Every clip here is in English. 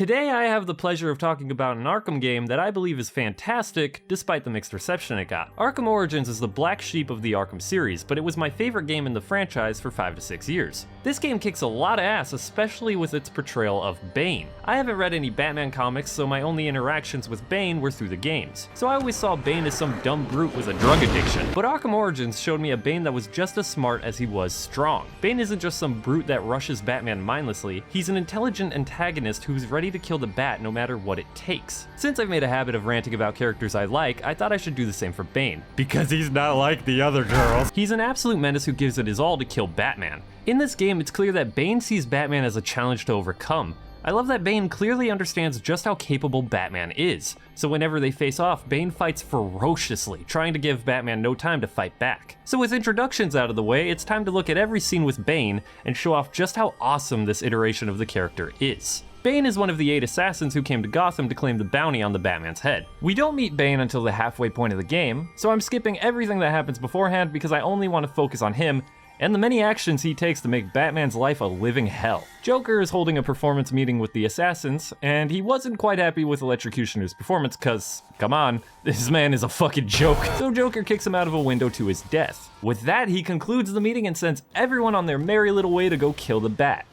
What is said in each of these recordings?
Today I have the pleasure of talking about an Arkham game that I believe is fantastic, despite the mixed reception it got. Arkham Origins is the black sheep of the Arkham series, but it was my favorite game in the franchise for 5 to 6 years. This game kicks a lot of ass, especially with its portrayal of Bane. I haven't read any Batman comics, so my only interactions with Bane were through the games. So I always saw Bane as some dumb brute with a drug addiction. But Arkham Origins showed me a Bane that was just as smart as he was strong. Bane isn't just some brute that rushes Batman mindlessly, he's an intelligent antagonist who's ready to kill the Bat no matter what it takes. Since I've made a habit of ranting about characters I like, I thought I should do the same for Bane. Because he's not like the other girls. He's an absolute menace who gives it his all to kill Batman. In this game, it's clear that Bane sees Batman as a challenge to overcome. I love that Bane clearly understands just how capable Batman is. So whenever they face off, Bane fights ferociously, trying to give Batman no time to fight back. So with introductions out of the way, it's time to look at every scene with Bane and show off just how awesome this iteration of the character is. Bane is one of the 8 assassins who came to Gotham to claim the bounty on the Batman's head. We don't meet Bane until the halfway point of the game, so I'm skipping everything that happens beforehand because I only want to focus on him and the many actions he takes to make Batman's life a living hell. Joker is holding a performance meeting with the assassins, and he wasn't quite happy with Electrocutioner's performance cause, come on, this man is a fucking joke. So Joker kicks him out of a window to his death. With that, he concludes the meeting and sends everyone on their merry little way to go kill the Bat.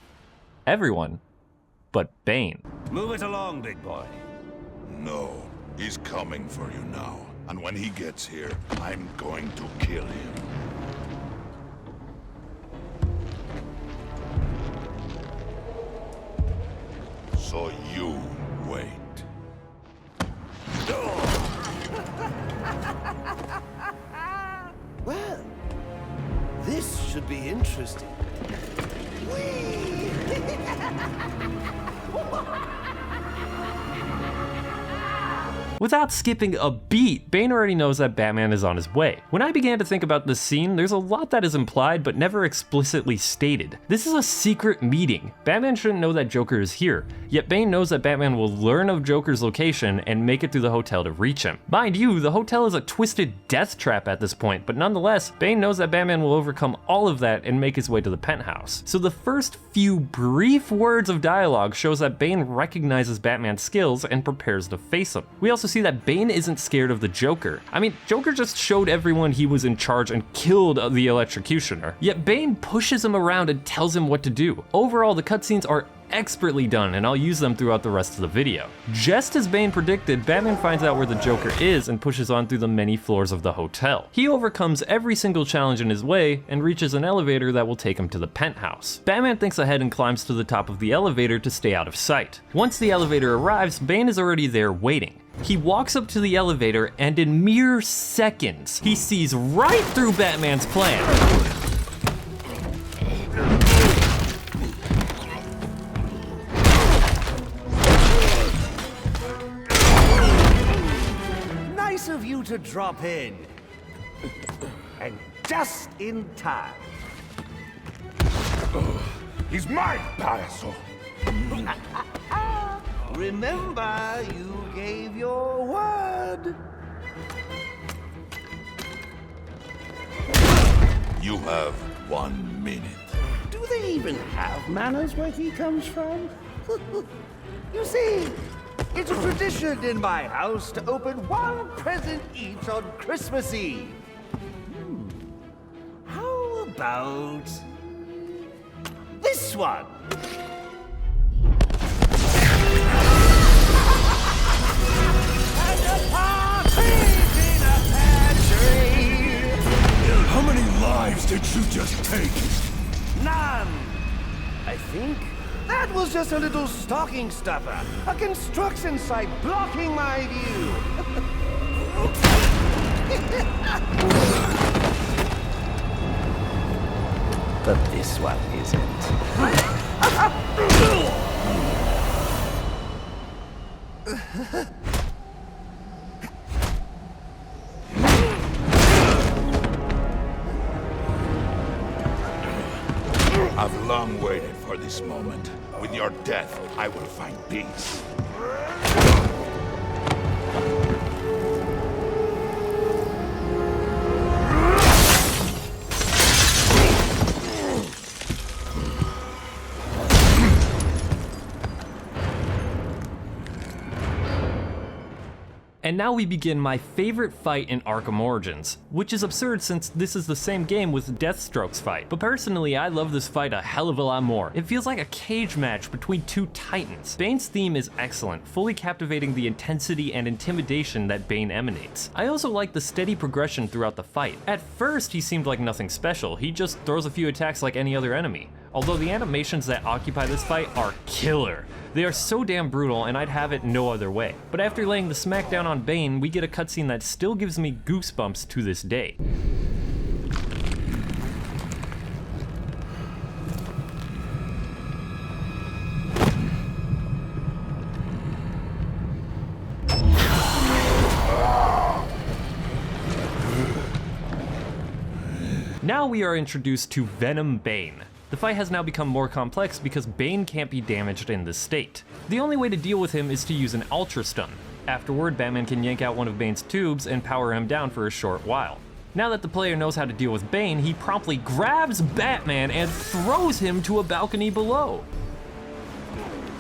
Everyone. But Bane. Move it along, big boy. No, he's coming for you now. And when he gets here, I'm going to kill him. So you wait. Well, this should be interesting. Whee! Without skipping a beat, Bane already knows that Batman is on his way. When I began to think about this scene, there's a lot that is implied but never explicitly stated. This is a secret meeting. Batman shouldn't know that Joker is here, yet Bane knows that Batman will learn of Joker's location and make it through the hotel to reach him. Mind you, the hotel is a twisted death trap at this point, but nonetheless, Bane knows that Batman will overcome all of that and make his way to the penthouse. So the first few brief words of dialogue shows that Bane recognizes Batman's skills and prepares to face him. We also see that Bane isn't scared of the Joker. I mean, Joker just showed everyone he was in charge and killed the Electrocutioner. Yet Bane pushes him around and tells him what to do. Overall, the cutscenes are expertly done, and I'll use them throughout the rest of the video. Just as Bane predicted, Batman finds out where the Joker is and pushes on through the many floors of the hotel. He overcomes every single challenge in his way and reaches an elevator that will take him to the penthouse. Batman thinks ahead and climbs to the top of the elevator to stay out of sight. Once the elevator arrives, Bane is already there waiting. He walks up to the elevator and in mere seconds, he sees right through Batman's plan. Nice of you to drop in. And just in time. He's mine, Payaso. Remember, you gave your word. You have 1 minute. Do they even have manners where he comes from? You see, it's a tradition in my house to open one present each on Christmas Eve. How about this one? How many lives did you just take? None! I think that was just a little stocking stuffer. A construction site blocking my view. But this one isn't. I've long waited for this moment. With your death, I will find peace. And now we begin my favorite fight in Arkham Origins, which is absurd since this is the same game with Deathstroke's fight. But personally, I love this fight a hell of a lot more. It feels like a cage match between two titans. Bane's theme is excellent, fully captivating the intensity and intimidation that Bane emanates. I also like the steady progression throughout the fight. At first, he seemed like nothing special. He just throws a few attacks like any other enemy. Although the animations that occupy this fight are killer. They are so damn brutal, and I'd have it no other way. But after laying the smackdown on Bane, we get a cutscene that still gives me goosebumps to this day. Now we are introduced to Venom Bane. The fight has now become more complex because Bane can't be damaged in this state. The only way to deal with him is to use an Ultra Stun. Afterward, Batman can yank out one of Bane's tubes and power him down for a short while. Now that the player knows how to deal with Bane, he promptly grabs Batman and throws him to a balcony below.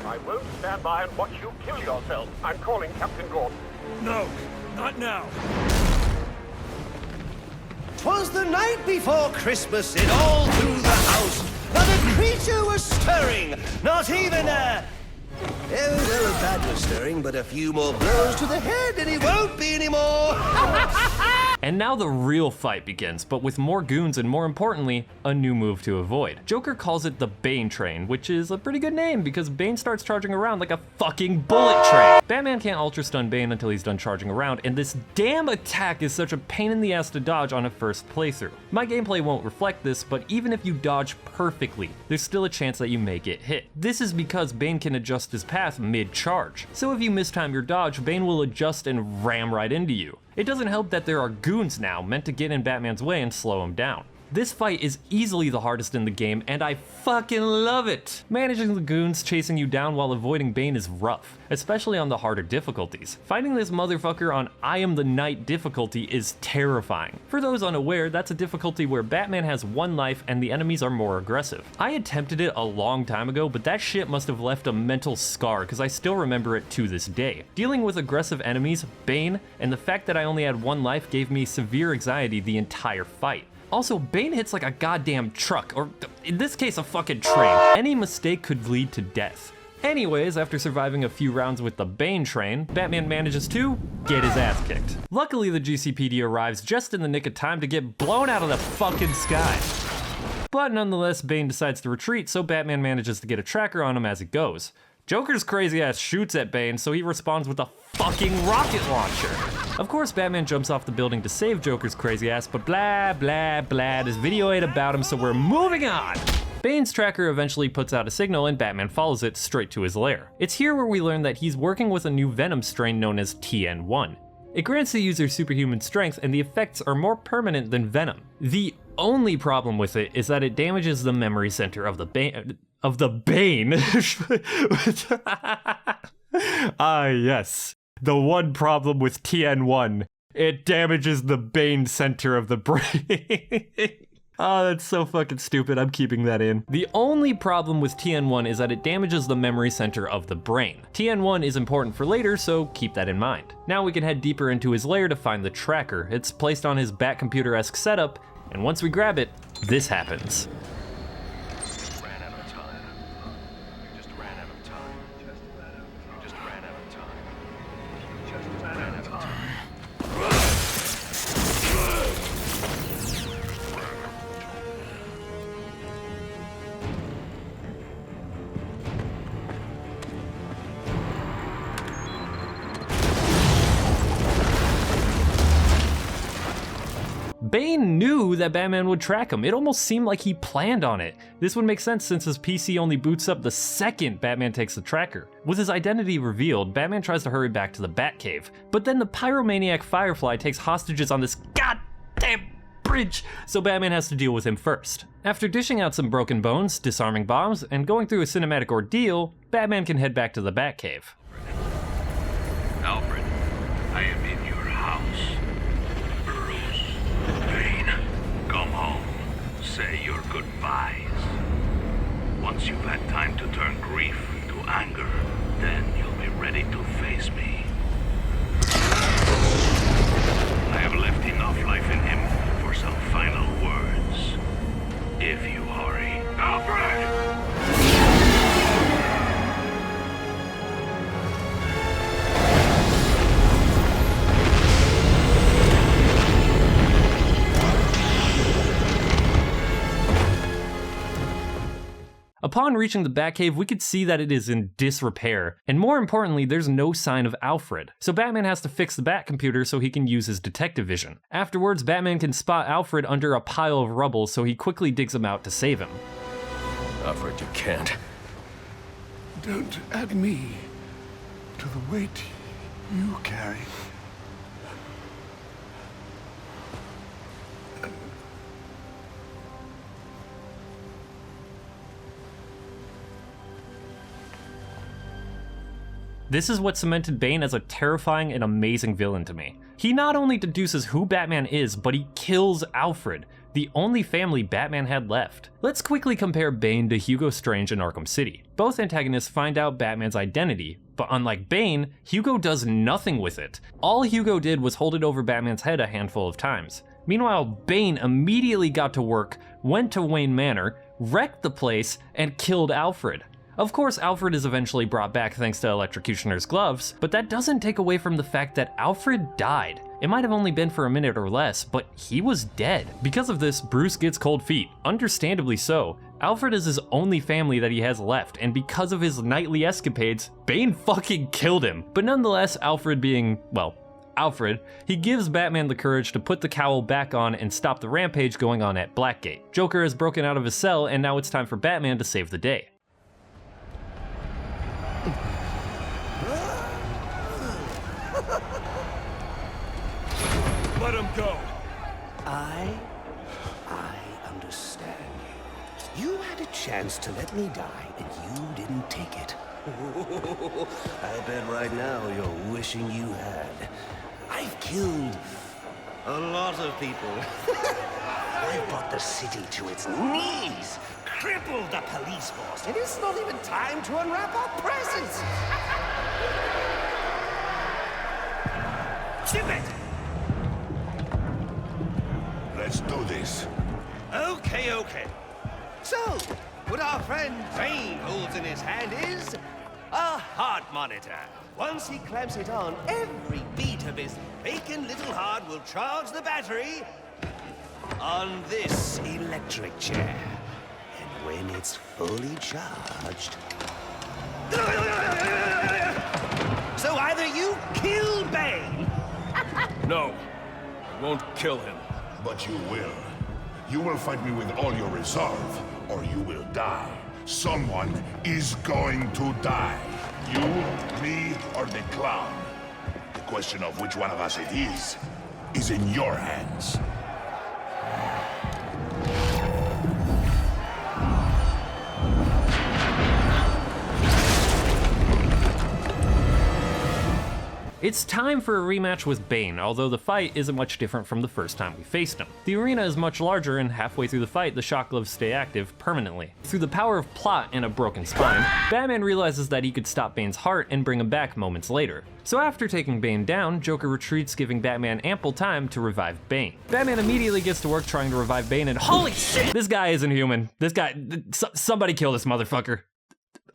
I won't stand by and watch you kill yourself. I'm calling Captain Gordon. No, not now. 'Twas the night before Christmas, and all through the house not a creature was stirring, not even a... Oh, well, a bat was stirring, but a few more blows to the head and he won't be anymore. And now the real fight begins, but with more goons and more importantly, a new move to avoid. Joker calls it the Bane Train, which is a pretty good name because Bane starts charging around like a fucking bullet train. Batman can't Ultra Stun Bane until he's done charging around, and this damn attack is such a pain in the ass to dodge on a first playthrough. My gameplay won't reflect this, but even if you dodge perfectly, there's still a chance that you may get hit. This is because Bane can adjust his path mid-charge. So if you mistime your dodge, Bane will adjust and ram right into you. It doesn't help that there are goons now meant to get in Batman's way and slow him down. This fight is easily the hardest in the game, and I fucking love it! Managing the goons chasing you down while avoiding Bane is rough, especially on the harder difficulties. Fighting this motherfucker on I Am the Night difficulty is terrifying. For those unaware, that's a difficulty where Batman has one life and the enemies are more aggressive. I attempted it a long time ago, but that shit must have left a mental scar because I still remember it to this day. Dealing with aggressive enemies, Bane, and the fact that I only had one life gave me severe anxiety the entire fight. Also, Bane hits like a goddamn truck, or in this case, a fucking train. Any mistake could lead to death. Anyways, after surviving a few rounds with the Bane Train, Batman manages to get his ass kicked. Luckily, the GCPD arrives just in the nick of time to get blown out of the fucking sky. But nonetheless, Bane decides to retreat, so Batman manages to get a tracker on him as he goes. Joker's crazy ass shoots at Bane, so he responds with a fucking rocket launcher. Of course, Batman jumps off the building to save Joker's crazy ass, but blah, blah, blah, this video ain't about him, so we're moving on. Bane's tracker eventually puts out a signal and Batman follows it straight to his lair. It's here where we learn that he's working with a new Venom strain known as TN1. It grants the user superhuman strength and the effects are more permanent than Venom. The only problem with it is that it damages the memory center of the Bane. Ah, yes. The one problem with TN1. It damages the Bane center of the brain. Oh, that's so fucking stupid. I'm keeping that in. The only problem with TN1 is that it damages the memory center of the brain. TN1 is important for later, so keep that in mind. Now we can head deeper into his lair to find the tracker. It's placed on his Batcomputer-esque setup, and once we grab it, this happens. Bane knew that Batman would track him. It almost seemed like he planned on it. This would make sense since his PC only boots up the second Batman takes the tracker. With his identity revealed, Batman tries to hurry back to the Batcave, but then the pyromaniac Firefly takes hostages on this goddamn bridge, so Batman has to deal with him first. After dishing out some broken bones, disarming bombs, and going through a cinematic ordeal, Batman can head back to the Batcave. Alfred, I am in your house. Come home. Say your goodbyes. Once you've had time to turn grief into anger, then you'll be ready to face me. Upon reaching the Batcave, we could see that it is in disrepair, and more importantly, there's no sign of Alfred. So Batman has to fix the Batcomputer so he can use his detective vision. Afterwards, Batman can spot Alfred under a pile of rubble, so he quickly digs him out to save him. Alfred, you can't. Don't add me to the weight you carry. This is what cemented Bane as a terrifying and amazing villain to me. He not only deduces who Batman is, but he kills Alfred, the only family Batman had left. Let's quickly compare Bane to Hugo Strange in Arkham City. Both antagonists find out Batman's identity, but unlike Bane, Hugo does nothing with it. All Hugo did was hold it over Batman's head a handful of times. Meanwhile, Bane immediately got to work, went to Wayne Manor, wrecked the place, and killed Alfred. Of course, Alfred is eventually brought back thanks to Electrocutioner's gloves, but that doesn't take away from the fact that Alfred died. It might have only been for a minute or less, but he was dead. Because of this, Bruce gets cold feet, understandably so. Alfred is his only family that he has left, and because of his nightly escapades, Bane fucking killed him. But nonetheless, Alfred being, well, Alfred, he gives Batman the courage to put the cowl back on and stop the rampage going on at Blackgate. Joker has broken out of his cell, and now it's time for Batman to save the day. Let him go. I understand you. You had a chance to let me die, and you didn't take it. I bet right now you're wishing you had. I've killed a lot of people. I've brought the city to its knees, crippled the police force, and it's not even time to unwrap our presents. Ship it! Let's do this. Okay. So, what our friend Bane holds in his hand is a heart monitor. Once he clamps it on, every beat of his bacon little heart will charge the battery on this electric chair. And when it's fully charged... So either you kill Bane... No, I won't kill him. But you will. You will fight me with all your resolve, or you will die. Someone is going to die. You, me, or the clown. The question of which one of us it is in your hands. It's time for a rematch with Bane, although the fight isn't much different from the first time we faced him. The arena is much larger, and halfway through the fight, the shock gloves stay active permanently. Through the power of plot and a broken spine, Batman realizes that he could stop Bane's heart and bring him back moments later. So after taking Bane down, Joker retreats, giving Batman ample time to revive Bane. Batman immediately gets to work trying to revive Bane, and holy shit! This guy isn't human. This guy, somebody kill this motherfucker.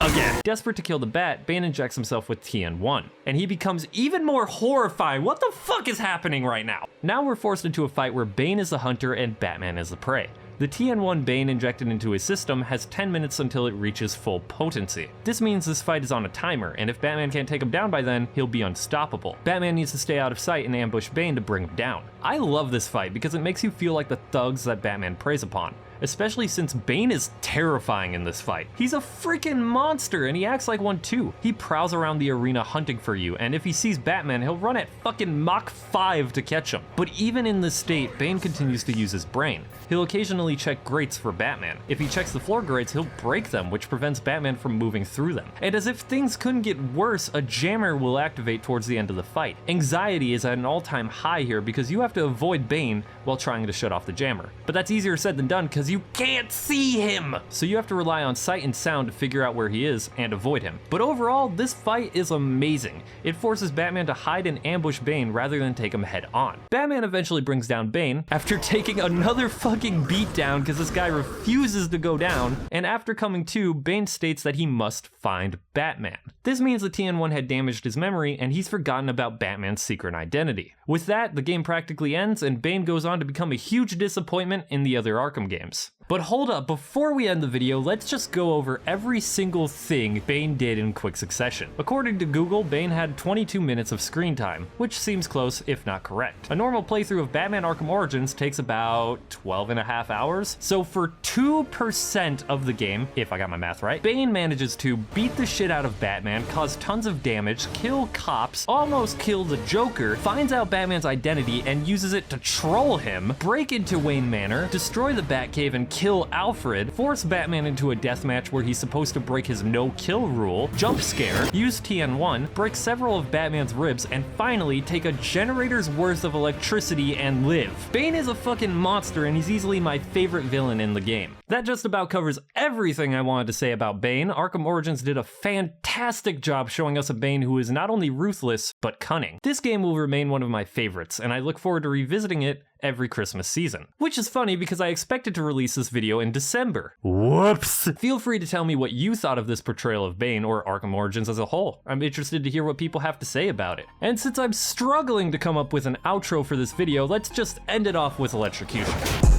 Again. Desperate to kill the Bat, Bane injects himself with TN1, and he becomes even more horrifying. What the fuck is happening right now? Now we're forced into a fight where Bane is the hunter and Batman is the prey. The TN1 Bane injected into his system has 10 minutes until it reaches full potency. This means this fight is on a timer, and if Batman can't take him down by then, he'll be unstoppable. Batman needs to stay out of sight and ambush Bane to bring him down. I love this fight because it makes you feel like the thugs that Batman preys upon, especially since Bane is terrifying in this fight. He's a freaking monster, and he acts like one too. He prowls around the arena hunting for you, and if he sees Batman, he'll run at fucking Mach 5 to catch him. But even in this state, Bane continues to use his brain. He'll occasionally check grates for Batman. If he checks the floor grates, he'll break them, which prevents Batman from moving through them. And as if things couldn't get worse, a jammer will activate towards the end of the fight. Anxiety is at an all-time high here because you have to avoid Bane while trying to shut off the jammer. But that's easier said than done because you can't see him! So you have to rely on sight and sound to figure out where he is and avoid him. But overall, this fight is amazing. It forces Batman to hide and ambush Bane rather than take him head on. Batman eventually brings down Bane after taking another fucking beat down because this guy refuses to go down, and after coming to, Bane states that he must find Batman. This means the TN1 had damaged his memory and he's forgotten about Batman's secret identity. With that, the game practically ends and Bane goes on to become a huge disappointment in the other Arkham games. But hold up, before we end the video, let's just go over every single thing Bane did in quick succession. According to Google, Bane had 22 minutes of screen time, which seems close if not correct. A normal playthrough of Batman Arkham Origins takes about 12.5 hours, so for 2% of the game, if I got my math right, Bane manages to beat the shit out of Batman, cause tons of damage, kill cops, almost kill the Joker, finds out Batman's identity and uses it to troll him, break into Wayne Manor, destroy the Batcave and kill Alfred, force Batman into a deathmatch where he's supposed to break his no-kill rule, jump scare, use TN1, break several of Batman's ribs, and finally take a generator's worth of electricity and live. Bane is a fucking monster and he's easily my favorite villain in the game. That just about covers everything I wanted to say about Bane. Arkham Origins did a fantastic job showing us a Bane who is not only ruthless, but cunning. This game will remain one of my favorites, and I look forward to revisiting it every Christmas season. Which is funny because I expected to release this video in December. Whoops! Feel free to tell me what you thought of this portrayal of Bane or Arkham Origins as a whole. I'm interested to hear what people have to say about it. And since I'm struggling to come up with an outro for this video, let's just end it off with electrocution.